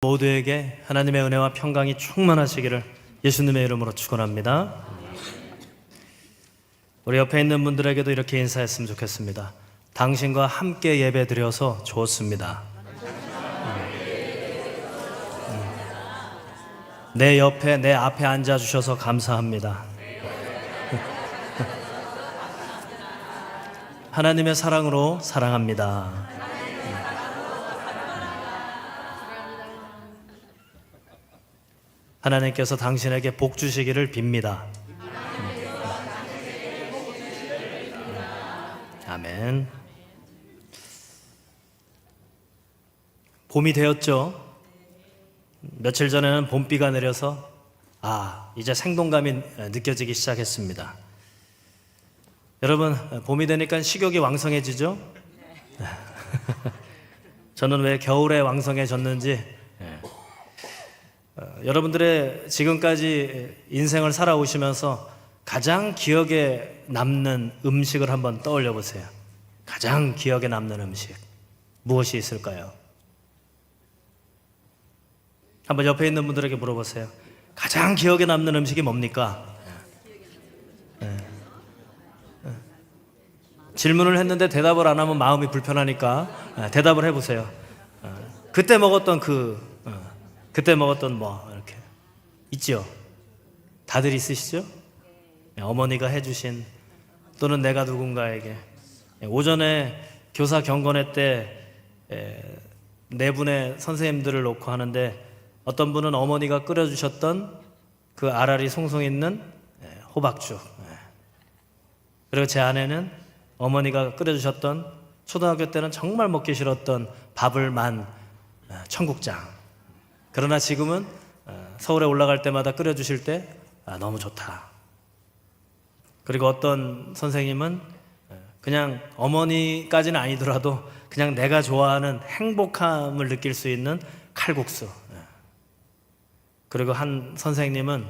모두에게 하나님의 은혜와 평강이 충만하시기를 예수님의 이름으로 축원합니다. 우리 옆에 있는 분들에게도 이렇게 인사했으면 좋겠습니다. 당신과 함께 예배드려서 좋습니다. 내 옆에, 내 앞에 앉아주셔서 감사합니다. 하나님의 사랑으로 사랑합니다. 하나님께서 당신에게 복 주시기를 빕니다. 아멘. 봄이 되었죠. 며칠 전에는 봄비가 내려서 이제 생동감이 느껴지기 시작했습니다. 여러분, 봄이 되니까 식욕이 왕성해지죠? 저는 왜 겨울에 왕성해졌는지 여러분들의 지금까지 인생을 살아오시면서 가장 기억에 남는 음식을 한번 떠올려 보세요. 가장 기억에 남는 음식 무엇이 있을까요? 한번 옆에 있는 분들에게 물어보세요. 가장 기억에 남는 음식이 뭡니까? 질문을 했는데 대답을 안 하면 마음이 불편하니까 대답을 해보세요. 그때 먹었던 그때 먹었던 뭐 이렇게 있죠? 다들 있으시죠? 어머니가 해주신 또는 내가 누군가에게 오전에 교사 경건회 때 네 분의 선생님들을 놓고 하는데 어떤 분은 어머니가 끓여주셨던 그 알알이 송송 있는 호박죽, 그리고 제 아내는 어머니가 끓여주셨던 초등학교 때는 정말 먹기 싫었던 밥을 만 청국장. 그러나 지금은 서울에 올라갈 때마다 끓여주실 때 너무 좋다. 그리고 어떤 선생님은 그냥 어머니까지는 아니더라도 그냥 내가 좋아하는 행복함을 느낄 수 있는 칼국수. 그리고 한 선생님은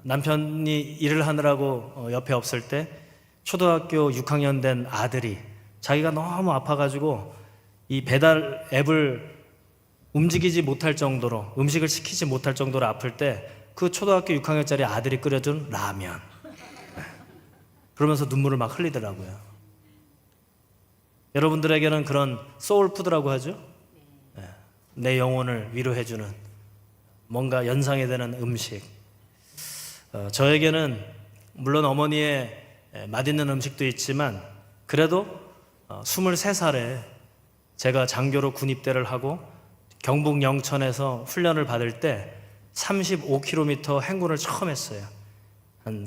남편이 일을 하느라고 옆에 없을 때 초등학교 6학년 된 아들이 자기가 너무 아파가지고 이 배달 앱을 움직이지 못할 정도로, 음식을 시키지 못할 정도로 아플 때 그 초등학교 6학년짜리 아들이 끓여준 라면, 그러면서 눈물을 막 흘리더라고요. 여러분들에게는 그런 소울푸드라고 하죠? 내 영혼을 위로해주는 뭔가 연상이 되는 음식. 저에게는 물론 어머니의 맛있는 음식도 있지만 그래도 23살에 제가 장교로 군입대를 하고 경북 영천에서 훈련을 받을 때 35km 행군을 처음 했어요. 한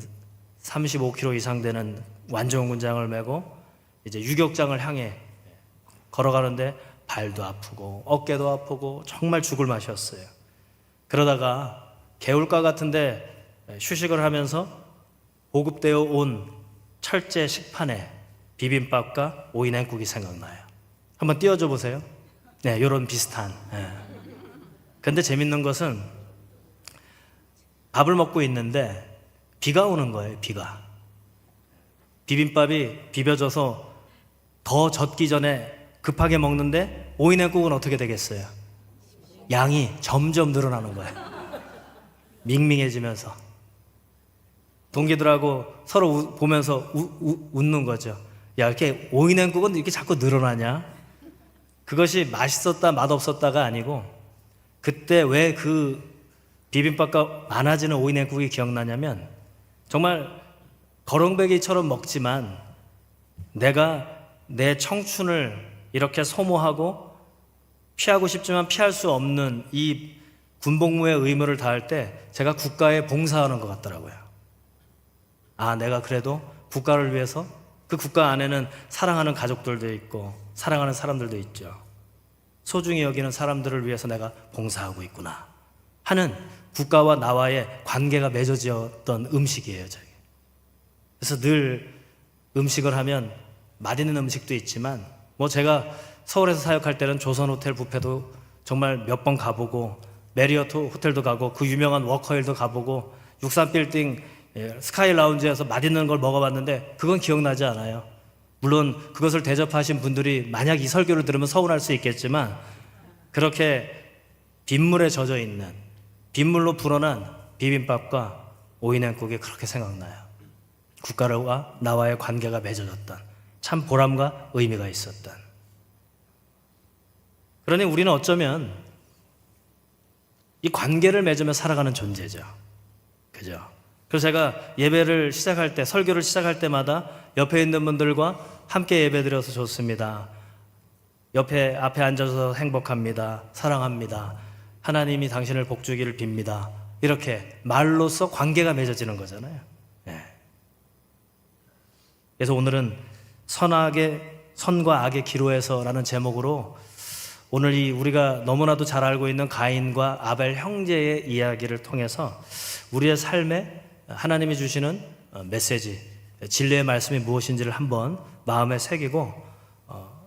35km 이상 되는 완종 군장을 메고 이제 유격장을 향해 걸어가는데 발도 아프고 어깨도 아프고 정말 죽을 맛이었어요. 그러다가 개울가 같은데 휴식을 하면서 보급되어 온 철제 식판에 비빔밥과 오이냉국이 생각나요. 한번 띄워줘 보세요. 네, 요런 비슷한. 근데 재밌는 것은 밥을 먹고 있는데 비가 오는 거예요, 비가. 비빔밥이 비벼져서 더 젖기 전에 급하게 먹는데 오이냉국은 어떻게 되겠어요? 양이 점점 늘어나는 거예요. 밍밍해지면서. 동기들하고 서로 보면서 웃는 거죠. 야, 이렇게 오이냉국은 이렇게 자꾸 늘어나냐? 그것이 맛있었다 맛없었다가 아니고 그때 왜 그 비빔밥과 많아지는 오이냉국이 기억나냐면 정말 거렁배기처럼 먹지만 내가 내 청춘을 이렇게 소모하고 피하고 싶지만 피할 수 없는 이 군복무의 의무를 다할 때 제가 국가에 봉사하는 것 같더라고요. 내가 그래도 국가를 위해서 그 국가 안에는 사랑하는 가족들도 있고 사랑하는 사람들도 있죠. 소중히 여기는 사람들을 위해서 내가 봉사하고 있구나 하는 국가와 나와의 관계가 맺어졌던 음식이에요, 저게. 그래서 늘 음식을 하면 맛있는 음식도 있지만 뭐 제가 서울에서 사역할 때는 조선호텔 뷔페도 정말 몇 번 가보고 메리어트 호텔도 가고 그 유명한 워커힐도 가보고 63빌딩 스카이 라운지에서 맛있는 걸 먹어봤는데 그건 기억나지 않아요. 물론 그것을 대접하신 분들이 만약 이 설교를 들으면 서운할 수 있겠지만 그렇게 빗물에 젖어 있는 빗물로 불어난 비빔밥과 오이냉국이 그렇게 생각나요. 국가와 나와의 관계가 맺어졌던 참 보람과 의미가 있었던. 그러니 우리는 어쩌면 이 관계를 맺으며 살아가는 존재죠. 그죠? 그래서 제가 예배를 시작할 때, 설교를 시작할 때마다 옆에 있는 분들과 함께 예배 드려서 좋습니다. 앞에 앉아서 행복합니다. 사랑합니다. 하나님이 당신을 복주기를 빕니다. 이렇게 말로써 관계가 맺어지는 거잖아요. 네. 그래서 오늘은 선과 악의 기로에서라는 제목으로 오늘 이 우리가 너무나도 잘 알고 있는 가인과 아벨 형제의 이야기를 통해서 우리의 삶에 하나님이 주시는 메시지, 진리의 말씀이 무엇인지를 한번 마음에 새기고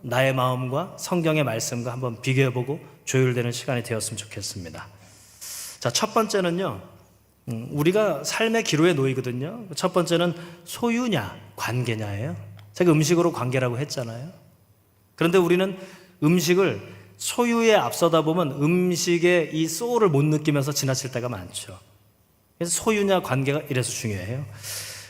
나의 마음과 성경의 말씀과 한번 비교해보고 조율되는 시간이 되었으면 좋겠습니다. 자, 첫 번째는요, 우리가 삶의 기로에 놓이거든요. 첫 번째는 소유냐 관계냐예요. 제가 음식으로 관계라고 했잖아요. 그런데 우리는 음식을 소유에 앞서다 보면 음식의 이 소울을 못 느끼면서 지나칠 때가 많죠. 그래서 소유냐 관계가 이래서 중요해요.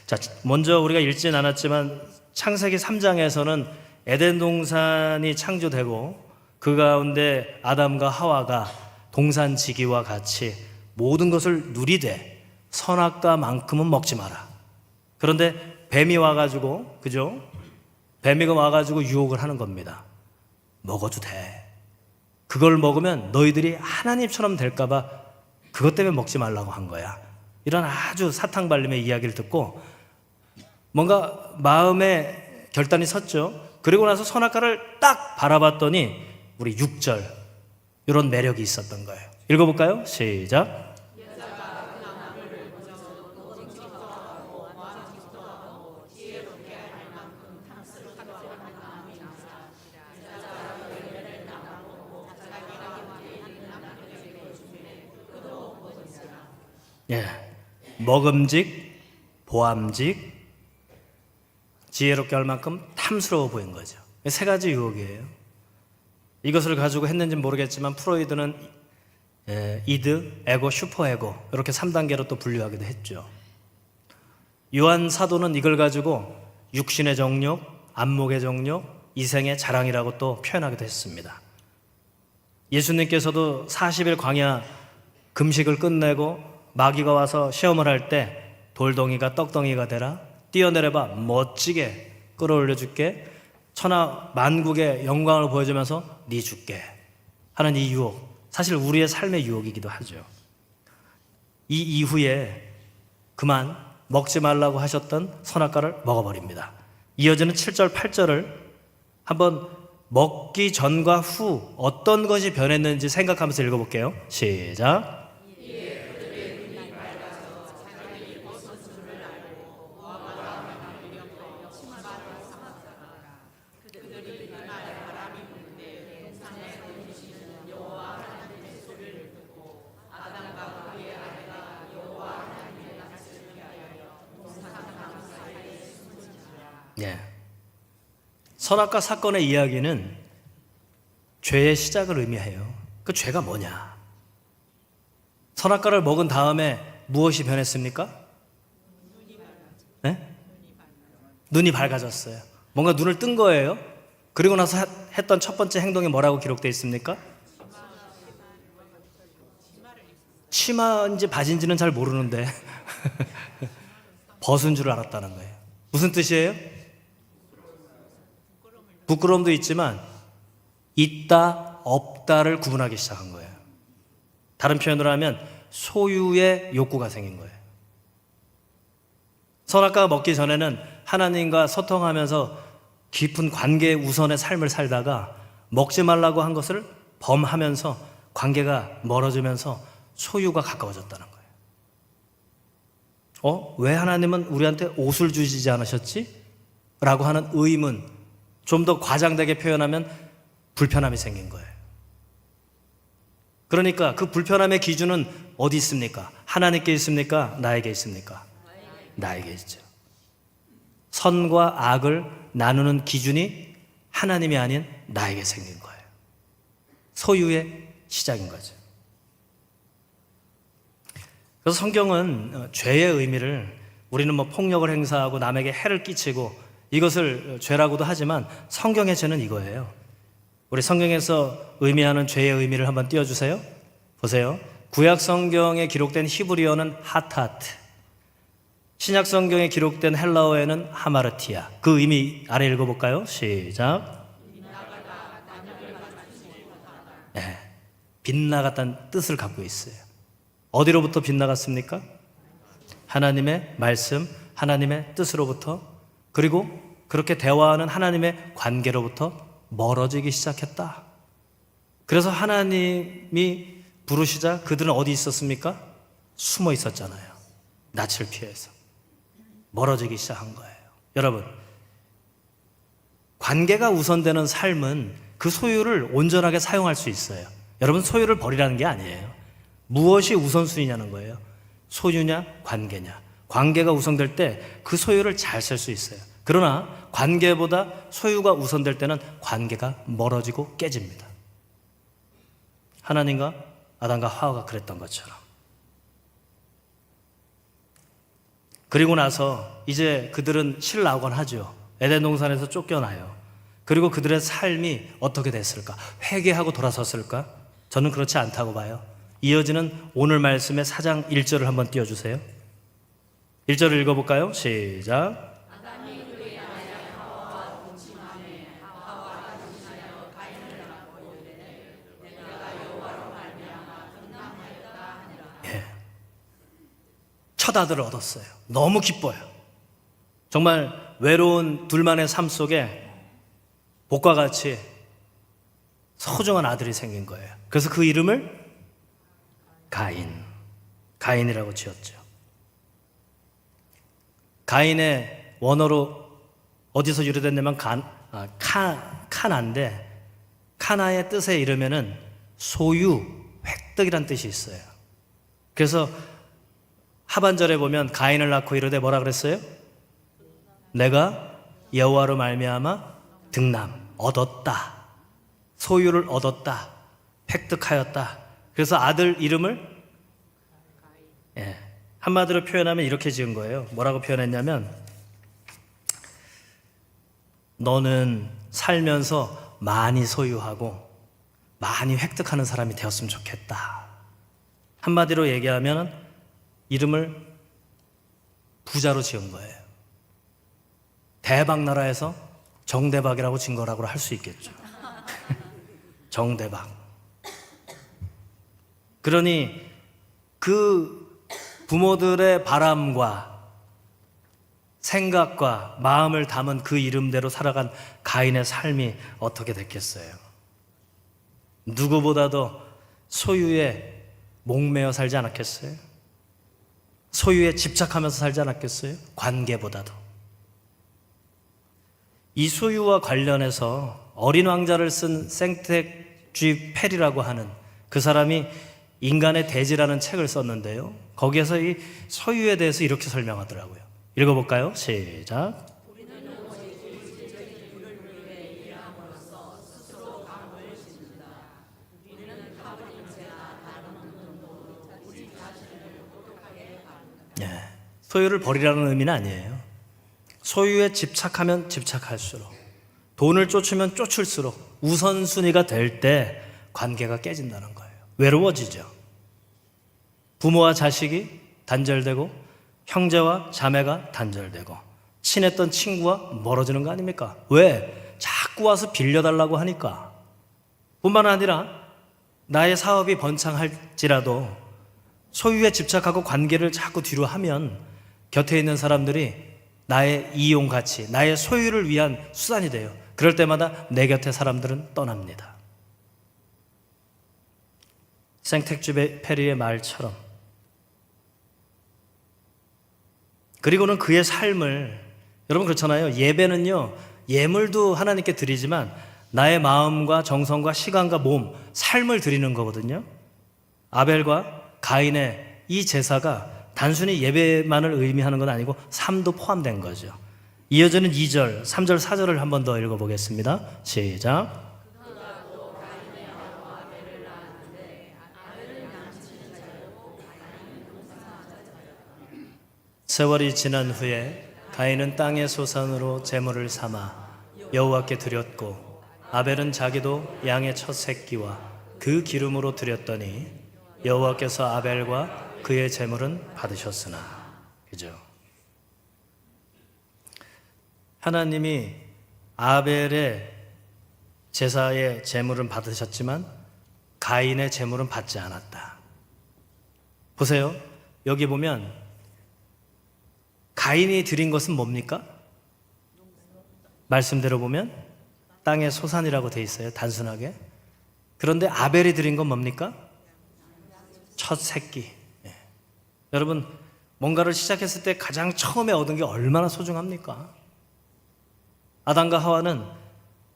자, 먼저 우리가 읽진 않았지만 창세기 3장에서는 에덴 동산이 창조되고 그 가운데 아담과 하와가 동산지기와 같이 모든 것을 누리되 선악과만큼은 먹지 마라. 그런데 뱀이 와가지고, 그죠? 뱀이가 와가지고 유혹을 하는 겁니다. 먹어도 돼. 그걸 먹으면 너희들이 하나님처럼 될까봐 그것 때문에 먹지 말라고 한 거야. 이런 아주 사탕발림의 이야기를 듣고 뭔가 마음에 결단이 섰죠. 그리고 나서 선악과를 딱 바라봤더니 우리 6절 이런 매력이 있었던 거예요. 읽어볼까요? 시작. 예, 먹음직, 보암직, 지혜롭게 할 만큼 탐스러워 보인 거죠. 세 가지 유혹이에요. 이것을 가지고 했는지는 모르겠지만 프로이드는 이드, 에고, 슈퍼에고 이렇게 3단계로 또 분류하기도 했죠. 요한 사도는 이걸 가지고 육신의 정욕, 안목의 정욕, 이생의 자랑이라고 또 표현하기도 했습니다. 예수님께서도 40일 광야 금식을 끝내고 마귀가 와서 시험을 할 때 돌덩이가 떡덩이가 되라, 뛰어내려봐 멋지게 끌어올려 줄게, 천하 만국의 영광을 보여주면서 네 줄게 하는 이 유혹, 사실 우리의 삶의 유혹이기도 하죠. 이 이후에 그만 먹지 말라고 하셨던 선악과를 먹어버립니다. 이어지는 7절 8절을 한번 먹기 전과 후 어떤 것이 변했는지 생각하면서 읽어볼게요. 시작. 예. 선악과 사건의 이야기는 죄의 시작을 의미해요. 그 죄가 뭐냐? 선악과를 먹은 다음에 무엇이 변했습니까? 네? 눈이 밝아졌어요. 뭔가 눈을 뜬 거예요. 그리고 나서 했던 첫 번째 행동이 뭐라고 기록되어 있습니까? 치마인지 바지인지는 잘 모르는데 벗은 줄 알았다는 거예요. 무슨 뜻이에요? 부끄러움도 있지만 있다 없다를 구분하기 시작한 거예요. 다른 표현으로 하면 소유의 욕구가 생긴 거예요. 선악과가 먹기 전에는 하나님과 소통하면서 깊은 관계 우선의 삶을 살다가 먹지 말라고 한 것을 범하면서 관계가 멀어지면서 소유가 가까워졌다는 거예요. 왜 하나님은 우리한테 옷을 주시지 않으셨지? 라고 하는 의문, 좀 더 과장되게 표현하면 불편함이 생긴 거예요. 그러니까 그 불편함의 기준은 어디 있습니까? 하나님께 있습니까? 나에게 있습니까? 나에게 있죠. 선과 악을 나누는 기준이 하나님이 아닌 나에게 생긴 거예요. 소유의 시작인 거죠. 그래서 성경은 죄의 의미를 우리는 뭐 폭력을 행사하고 남에게 해를 끼치고 이것을 죄라고도 하지만 성경의 죄는 이거예요. 우리 성경에서 의미하는 죄의 의미를 한번 띄워주세요. 보세요. 구약 성경에 기록된 히브리어는 하타트, 신약 성경에 기록된 헬라어에는 하마르티아. 그 의미 아래 읽어볼까요? 시작. 네, 빗나갔다는 뜻을 갖고 있어요. 어디로부터 빗나갔습니까? 하나님의 말씀, 하나님의 뜻으로부터, 그리고 그렇게 대화하는 하나님의 관계로부터 멀어지기 시작했다. 그래서 하나님이 부르시자 그들은 어디 있었습니까? 숨어 있었잖아요. 낯을 피해서 멀어지기 시작한 거예요. 여러분, 관계가 우선되는 삶은 그 소유를 온전하게 사용할 수 있어요. 여러분, 소유를 버리라는 게 아니에요. 무엇이 우선순위냐는 거예요. 소유냐 관계냐. 관계가 우선될 때 그 소유를 잘 쓸 수 있어요. 그러나 관계보다 소유가 우선될 때는 관계가 멀어지고 깨집니다. 하나님과 아담과 하와가 그랬던 것처럼. 그리고 나서 이제 그들은 실낙원하죠. 에덴 동산에서 쫓겨나요. 그리고 그들의 삶이 어떻게 됐을까? 회개하고 돌아섰을까? 저는 그렇지 않다고 봐요. 이어지는 오늘 말씀의 4장 1절을 한번 띄워주세요. 1절을 읽어볼까요? 시작. 첫 아들을 얻었어요. 너무 기뻐요. 정말 외로운 둘만의 삶 속에 복과 같이 소중한 아들이 생긴 거예요. 그래서 그 이름을 가인이라고 지었죠. 가인의 원어로 어디서 유래됐냐면 카나인데, 카나의 뜻에 이르면은 소유, 획득이란 뜻이 있어요. 그래서 하반절에 보면 가인을 낳고 이르되 뭐라 그랬어요? 내가 여호와로 말미암아 득남, 얻었다, 소유를 얻었다, 획득하였다. 그래서 아들 이름을 한마디로 표현하면 이렇게 지은 거예요. 뭐라고 표현했냐면, 너는 살면서 많이 소유하고 많이 획득하는 사람이 되었으면 좋겠다. 한마디로 얘기하면 이름을 부자로 지은 거예요. 대박 나라에서 정대박이라고 진 거라고 할 수 있겠죠. 정대박. 그러니 그 부모들의 바람과 생각과 마음을 담은 그 이름대로 살아간 가인의 삶이 어떻게 됐겠어요? 누구보다도 소유에 목매어 살지 않았겠어요? 소유에 집착하면서 살지 않았겠어요? 관계보다도. 이 소유와 관련해서 어린 왕자를 쓴 생텍쥐 페리라고 하는 그 사람이 인간의 대지라는 책을 썼는데요. 거기에서 이 소유에 대해서 이렇게 설명하더라고요. 읽어볼까요? 시작. 소유를 버리라는 의미는 아니에요. 소유에 집착하면 집착할수록, 돈을 쫓으면 쫓을수록 우선순위가 될 때 관계가 깨진다는 거예요. 외로워지죠. 부모와 자식이 단절되고, 형제와 자매가 단절되고, 친했던 친구와 멀어지는 거 아닙니까? 왜? 자꾸 와서 빌려달라고 하니까. 뿐만 아니라 나의 사업이 번창할지라도 소유에 집착하고 관계를 자꾸 뒤로 하면 곁에 있는 사람들이 나의 이용가치, 나의 소유를 위한 수단이 돼요. 그럴 때마다 내 곁에 사람들은 떠납니다. 생텍쥐 페리의 말처럼. 그리고는 그의 삶을, 여러분 그렇잖아요. 예배는요, 예물도 하나님께 드리지만 나의 마음과 정성과 시간과 몸, 삶을 드리는 거거든요. 아벨과 가인의 이 제사가 단순히 예배만을 의미하는 건 아니고 삶도 포함된 거죠. 이어지는 2절, 3절, 4절을 한 번 더 읽어보겠습니다. 시작. 세월이 지난 후에 가인은 땅의 소산으로 제물을 삼아 여호와께 드렸고 아벨은 자기도 양의 첫 새끼와 그 기름으로 드렸더니 여호와께서 아벨과 그의 제물은 받으셨으나. 그죠? 하나님이 아벨의 제사의 제물은 받으셨지만 가인의 제물은 받지 않았다. 보세요. 여기 보면 가인이 드린 것은 뭡니까? 말씀대로 보면 땅의 소산이라고 돼 있어요. 단순하게. 그런데 아벨이 드린 건 뭡니까? 첫 새끼. 예. 여러분, 뭔가를 시작했을 때 가장 처음에 얻은 게 얼마나 소중합니까? 아담과 하와는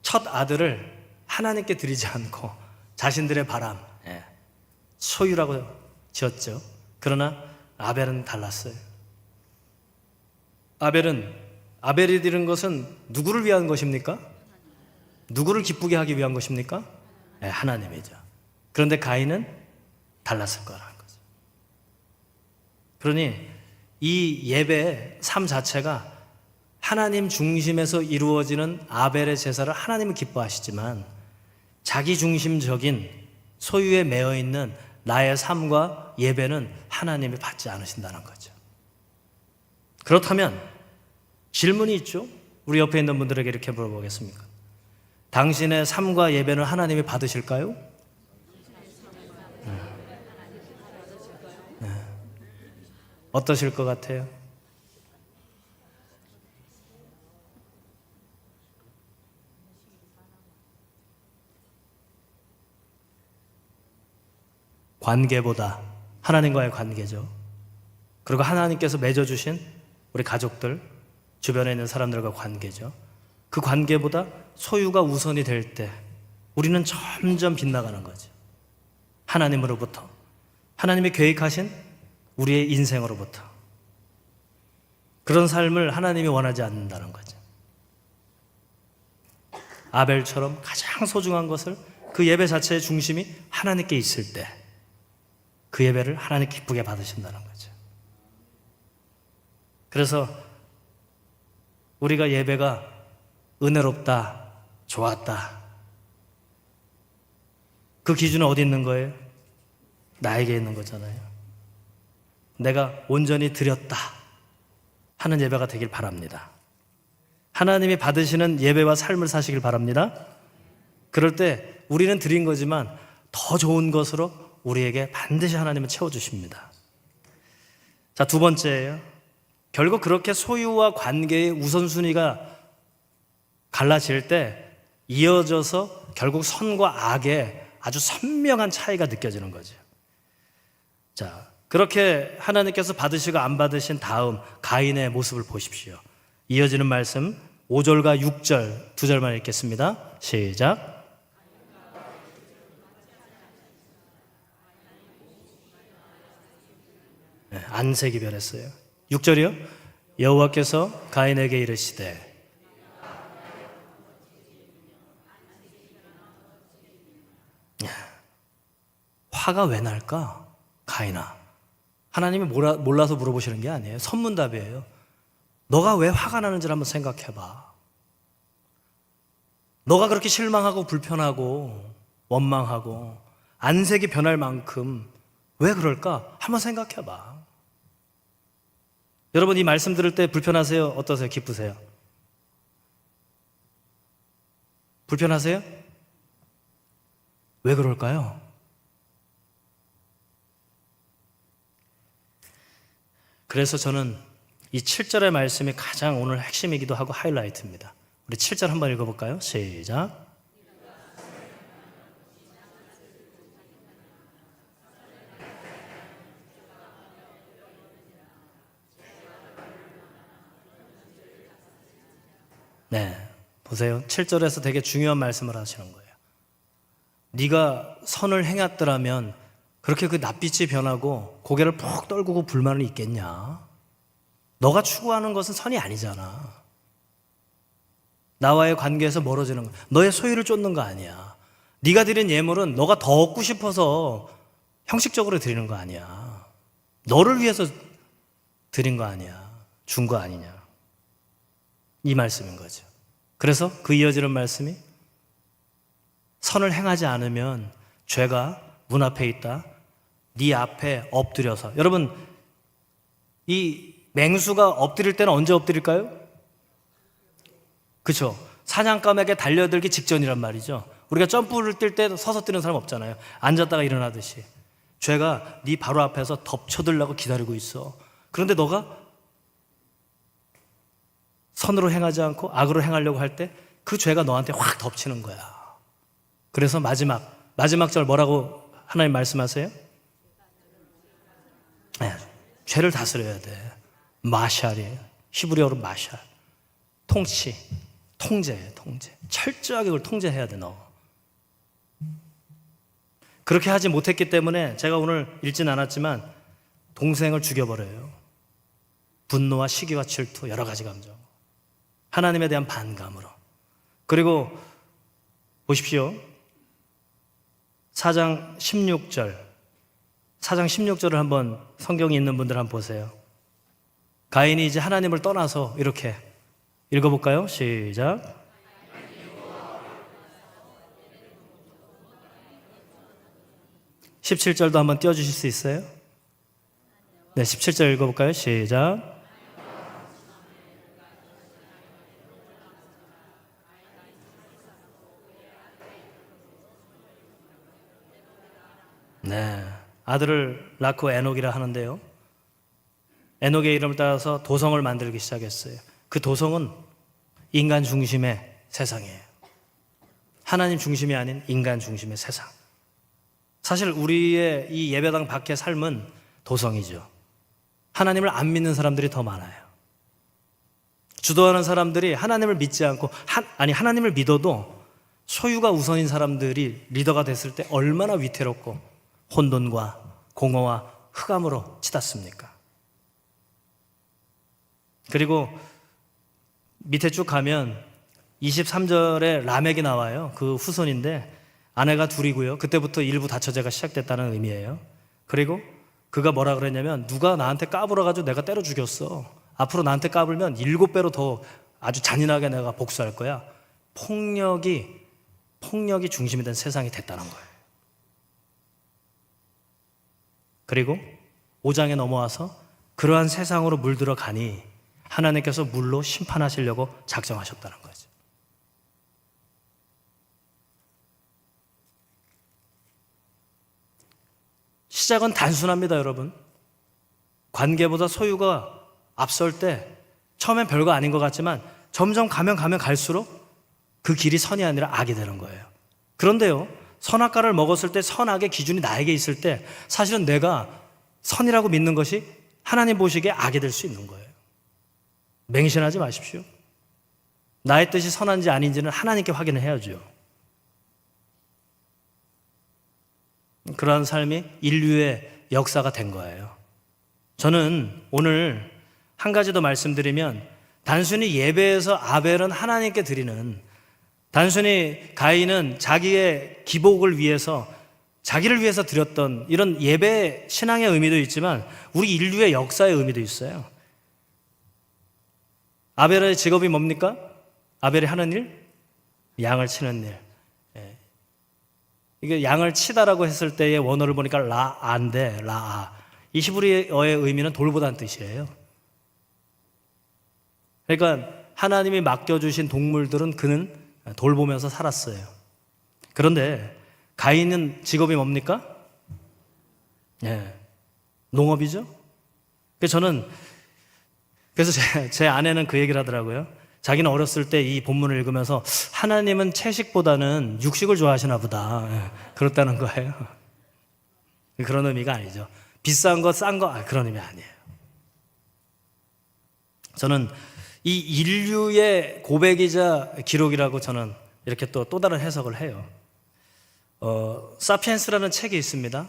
첫 아들을 하나님께 드리지 않고 자신들의 바람, 소유라고 지었죠. 그러나 아벨은 달랐어요. 아벨이 드린 것은 누구를 위한 것입니까? 누구를 기쁘게 하기 위한 것입니까? 하나님이죠. 그런데 가인은 달랐을 거라는 거죠. 그러니 이 예배의 삶 자체가 하나님 중심에서 이루어지는 아벨의 제사를 하나님은 기뻐하시지만 자기 중심적인 소유에 매여 있는 나의 삶과 예배는 하나님이 받지 않으신다는 거죠. 그렇다면 질문이 있죠. 우리 옆에 있는 분들에게 이렇게 물어보겠습니까? 당신의 삶과 예배는 하나님이 받으실까요? 네. 어떠실 것 같아요? 관계보다 하나님과의 관계죠. 그리고 하나님께서 맺어주신 우리 가족들, 주변에 있는 사람들과 관계죠. 그 관계보다 소유가 우선이 될 때 우리는 점점 빗나가는 거죠. 하나님으로부터, 하나님이 계획하신 우리의 인생으로부터. 그런 삶을 하나님이 원하지 않는다는 거죠. 아벨처럼 가장 소중한 것을 그 예배 자체의 중심이 하나님께 있을 때 그 예배를 하나님 기쁘게 받으신다는 거죠. 그래서 우리가 예배가 은혜롭다, 좋았다. 그 기준은 어디 있는 거예요? 나에게 있는 거잖아요. 내가 온전히 드렸다 하는 예배가 되길 바랍니다. 하나님이 받으시는 예배와 삶을 사시길 바랍니다. 그럴 때 우리는 드린 거지만 더 좋은 것으로 우리에게 반드시 하나님은 채워주십니다. 자, 두 번째예요. 결국 그렇게 소유와 관계의 우선순위가 갈라질 때 이어져서 결국 선과 악의 아주 선명한 차이가 느껴지는 거죠. 자, 그렇게 하나님께서 받으시고 안 받으신 다음 가인의 모습을 보십시오. 이어지는 말씀 5절과 6절 두 절만 읽겠습니다. 시작. 안색이 변했어요. 6절이요. 여호와께서 가인에게 이르시되. 화가 왜 날까? 가인아. 하나님이 몰라서 물어보시는 게 아니에요. 선문답이에요. 너가 왜 화가 나는지를 한번 생각해봐. 너가 그렇게 실망하고 불편하고 원망하고 안색이 변할 만큼 왜 그럴까? 한번 생각해봐. 여러분, 이 말씀 들을 때 불편하세요? 어떠세요? 기쁘세요? 불편하세요? 왜 그럴까요? 그래서 저는 이 7절의 말씀이 가장 오늘 핵심이기도 하고 하이라이트입니다. 우리 7절 한번 읽어볼까요? 시작. 네, 보세요. 7절에서 되게 중요한 말씀을 하시는 거예요. 네가 선을 행했더라면 그렇게 그 낯빛이 변하고 고개를 푹 떨구고 불만은 있겠냐? 너가 추구하는 것은 선이 아니잖아. 나와의 관계에서 멀어지는 거, 너의 소유를 쫓는 거 아니야. 네가 드린 예물은 너가 더 얻고 싶어서 형식적으로 드리는 거 아니야. 너를 위해서 드린 거 아니야. 준 거 아니냐. 이 말씀인 거죠. 그래서 그 이어지는 말씀이 선을 행하지 않으면 죄가 문 앞에 있다. 네 앞에 엎드려서. 여러분, 이 맹수가 엎드릴 때는 언제 엎드릴까요? 그렇죠. 사냥감에게 달려들기 직전이란 말이죠. 우리가 점프를 뛸 때 서서 뛰는 사람 없잖아요. 앉았다가 일어나듯이. 죄가 네 바로 앞에서 덮쳐들려고 기다리고 있어. 그런데 너가 선으로 행하지 않고 악으로 행하려고 할 때 그 죄가 너한테 확 덮치는 거야. 그래서 마지막 절 뭐라고 하나님 말씀하세요? 네, 죄를 다스려야 돼. 마샬이에요. 히브리어로 마샬. 통치, 통제예요. 통제. 철저하게 그걸 통제해야 돼. 너. 그렇게 하지 못했기 때문에 제가 오늘 읽진 않았지만 동생을 죽여버려요. 분노와 시기와 질투, 여러 가지 감정. 하나님에 대한 반감으로. 그리고 보십시오. 4장 16절을 한번 성경이 있는 분들 한번 보세요. 가인이 이제 하나님을 떠나서 이렇게 읽어볼까요? 시작. 17절도 한번 띄워주실 수 있어요? 네, 17절 읽어볼까요? 시작. 네, 아들을 낳고 에녹이라 하는데요. 에녹의 이름을 따라서 도성을 만들기 시작했어요. 그 도성은 인간 중심의 세상이에요. 하나님 중심이 아닌 인간 중심의 세상. 사실 우리의 이 예배당 밖의 삶은 도성이죠. 하나님을 안 믿는 사람들이 더 많아요. 주도하는 사람들이 하나님을 믿지 않고 하나님을 믿어도 소유가 우선인 사람들이 리더가 됐을 때 얼마나 위태롭고 혼돈과 공허와 흑암으로 치닫습니까? 그리고 밑에 쭉 가면 23절에 라멕이 나와요. 그 후손인데 아내가 둘이고요. 그때부터 일부 다처제가 시작됐다는 의미예요. 그리고 그가 뭐라 그랬냐면 누가 나한테 까불어가지고 내가 때려 죽였어. 앞으로 나한테 까불면 7배로 더 아주 잔인하게 내가 복수할 거야. 폭력이 중심이 된 세상이 됐다는 거예요. 그리고 5장에 넘어와서 그러한 세상으로 물들어 가니 하나님께서 물로 심판하시려고 작정하셨다는 거죠. 시작은 단순합니다, 여러분. 관계보다 소유가 앞설 때 처음엔 별거 아닌 것 같지만 점점 가면 갈수록 그 길이 선이 아니라 악이 되는 거예요. 그런데요, 선악과를 먹었을 때 선악의 기준이 나에게 있을 때 사실은 내가 선이라고 믿는 것이 하나님 보시기에 악이 될 수 있는 거예요. 맹신하지 마십시오. 나의 뜻이 선한지 아닌지는 하나님께 확인을 해야죠. 그러한 삶이 인류의 역사가 된 거예요. 저는 오늘 한 가지 더 말씀드리면 단순히 예배에서 아벨은 하나님께 드리는, 단순히 가인은 자기의 기복을 위해서 자기를 위해서 드렸던 이런 예배 신앙의 의미도 있지만 우리 인류의 역사의 의미도 있어요. 아벨의 직업이 뭡니까? 아벨이 하는 일? 양을 치는 일. 이게 양을 치다라고 했을 때의 원어를 보니까 라아인데 라아. 이 히브리어의 의미는 돌보다는 뜻이에요. 그러니까 하나님이 맡겨주신 동물들은 그는 돌보면서 살았어요. 그런데 가인은 직업이 뭡니까? 농업이죠. 그래서 제 아내는 그 얘기를 하더라고요. 자기는 어렸을 때 이 본문을 읽으면서 하나님은 채식보다는 육식을 좋아하시나 보다. 그렇다는 거예요. 그런 의미가 아니죠. 비싼 거, 싼 거, 그런 의미 아니에요. 저는 이 인류의 고백이자 기록이라고 저는 이렇게 또 다른 해석을 해요. 사피엔스라는 책이 있습니다.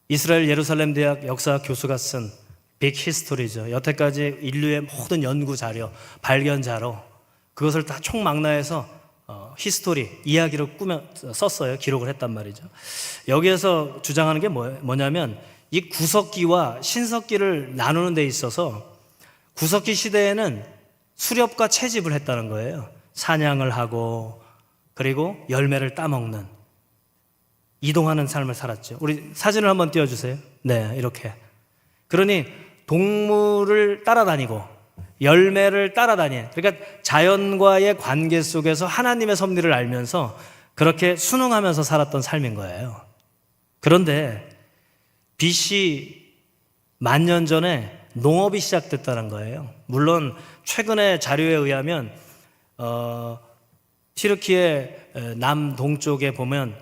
이스라엘 예루살렘 대학 역사 교수가 쓴 빅 히스토리죠. 여태까지 인류의 모든 연구 자료, 발견 자료, 그것을 다 총망라해서 히스토리, 이야기로 썼어요. 기록을 했단 말이죠. 여기에서 주장하는 게 뭐냐면 이 구석기와 신석기를 나누는 데 있어서 구석기 시대에는 수렵과 채집을 했다는 거예요. 사냥을 하고 그리고 열매를 따먹는 이동하는 삶을 살았죠. 우리 사진을 한번 띄워주세요. 네, 이렇게. 그러니 동물을 따라다니고 열매를 따라다니는, 그러니까 자연과의 관계 속에서 하나님의 섭리를 알면서 그렇게 순응하면서 살았던 삶인 거예요. 그런데 BC 10,000년 전에 농업이 시작됐다는 거예요. 물론 최근의 자료에 의하면 튀르키예 남동쪽에 보면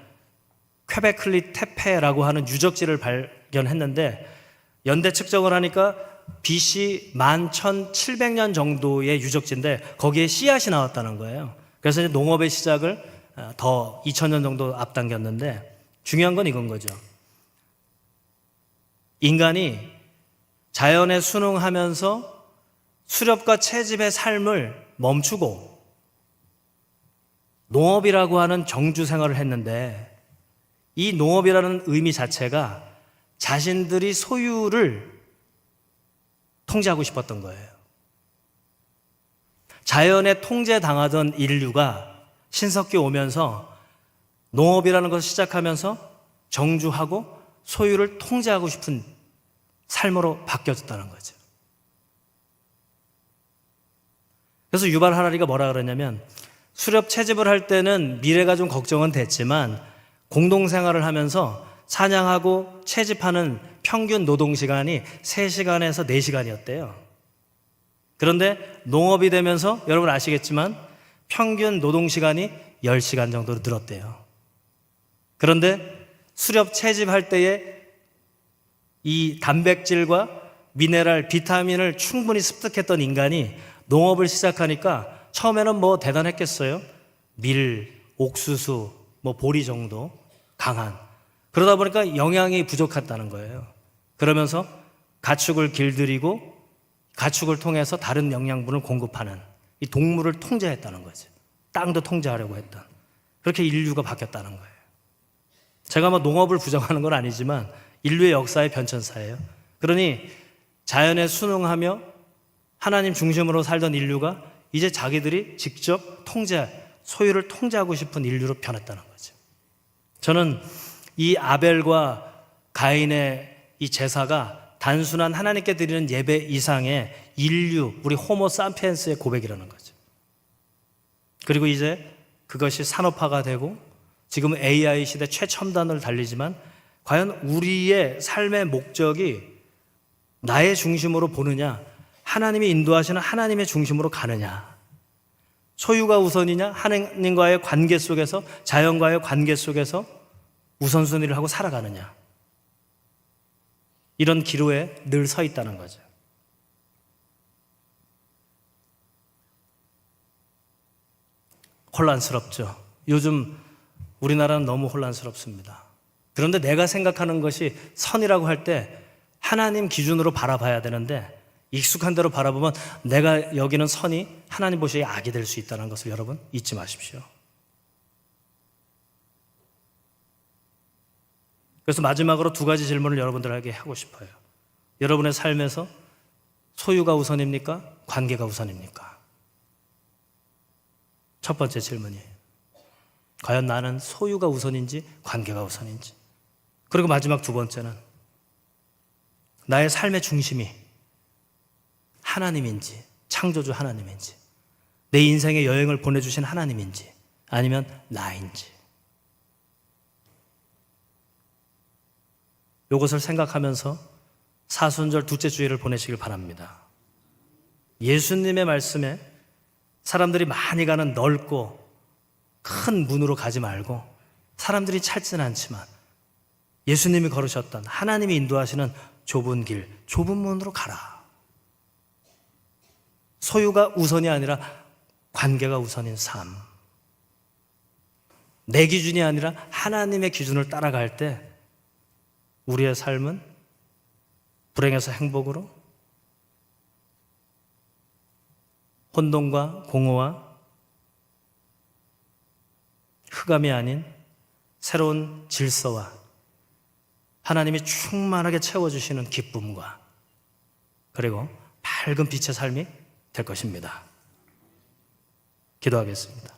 퀘베클리 테페라고 하는 유적지를 발견했는데 연대 측정을 하니까 BC 11,700년 정도의 유적지인데 거기에 씨앗이 나왔다는 거예요. 그래서 이제 농업의 시작을 더 2,000년 정도 앞당겼는데 중요한 건 이건 거죠. 인간이 자연에 순응하면서 수렵과 채집의 삶을 멈추고 농업이라고 하는 정주 생활을 했는데 이 농업이라는 의미 자체가 자신들이 소유를 통제하고 싶었던 거예요. 자연에 통제당하던 인류가 신석기 오면서 농업이라는 것을 시작하면서 정주하고 소유를 통제하고 싶은 삶으로 바뀌어졌다는 거죠. 그래서 유발 하라리가 뭐라 그러냐면 수렵 채집을 할 때는 미래가 좀 걱정은 됐지만 공동생활을 하면서 사냥하고 채집하는 평균 노동시간이 3시간에서 4시간이었대요. 그런데 농업이 되면서 여러분 아시겠지만 평균 노동시간이 10시간 정도로 늘었대요. 그런데 수렵 채집할 때에 이 단백질과 미네랄, 비타민을 충분히 습득했던 인간이 농업을 시작하니까 처음에는 뭐 대단했겠어요? 밀, 옥수수, 뭐 보리 정도 강한. 그러다 보니까 영양이 부족했다는 거예요. 그러면서 가축을 길들이고 가축을 통해서 다른 영양분을 공급하는 이 동물을 통제했다는 거죠. 땅도 통제하려고 했던. 그렇게 인류가 바뀌었다는 거예요. 제가 뭐 농업을 부정하는 건 아니지만 인류의 역사의 변천사예요. 그러니 자연에 순응하며 하나님 중심으로 살던 인류가 이제 자기들이 직접 소유를 통제하고 싶은 인류로 변했다는 거죠. 저는 이 아벨과 가인의 이 제사가 단순한 하나님께 드리는 예배 이상의 인류, 우리 호모 사피엔스의 고백이라는 거죠. 그리고 이제 그것이 산업화가 되고 지금 AI 시대 최첨단을 달리지만 과연 우리의 삶의 목적이 나의 중심으로 보느냐, 하나님이 인도하시는 하나님의 중심으로 가느냐, 소유가 우선이냐, 하나님과의 관계 속에서, 자연과의 관계 속에서 우선순위를 하고 살아가느냐, 이런 기로에 늘 서 있다는 거죠. 혼란스럽죠. 요즘 우리나라는 너무 혼란스럽습니다. 그런데 내가 생각하는 것이 선이라고 할 때 하나님 기준으로 바라봐야 되는데 익숙한 대로 바라보면 내가 여기는 선이 하나님 보시기에 악이 될 수 있다는 것을 여러분 잊지 마십시오. 그래서 마지막으로 2가지 질문을 여러분들에게 하고 싶어요. 여러분의 삶에서 소유가 우선입니까? 관계가 우선입니까? 첫 번째 질문이에요. 과연 나는 소유가 우선인지 관계가 우선인지. 그리고 마지막 2번째는 나의 삶의 중심이 하나님인지, 창조주 하나님인지, 내 인생의 여행을 보내주신 하나님인지, 아니면 나인지. 이것을 생각하면서 사순절 둘째 주일을 보내시길 바랍니다. 예수님의 말씀에 사람들이 많이 가는 넓고 큰 문으로 가지 말고 사람들이 찾지는 않지만 예수님이 걸으셨던 하나님이 인도하시는 좁은 길, 좁은 문으로 가라. 소유가 우선이 아니라 관계가 우선인 삶. 내 기준이 아니라 하나님의 기준을 따라갈 때 우리의 삶은 불행에서 행복으로, 혼돈과 공허와 흑암이 아닌 새로운 질서와 하나님이 충만하게 채워주시는 기쁨과 그리고 밝은 빛의 삶이 될 것입니다. 기도하겠습니다.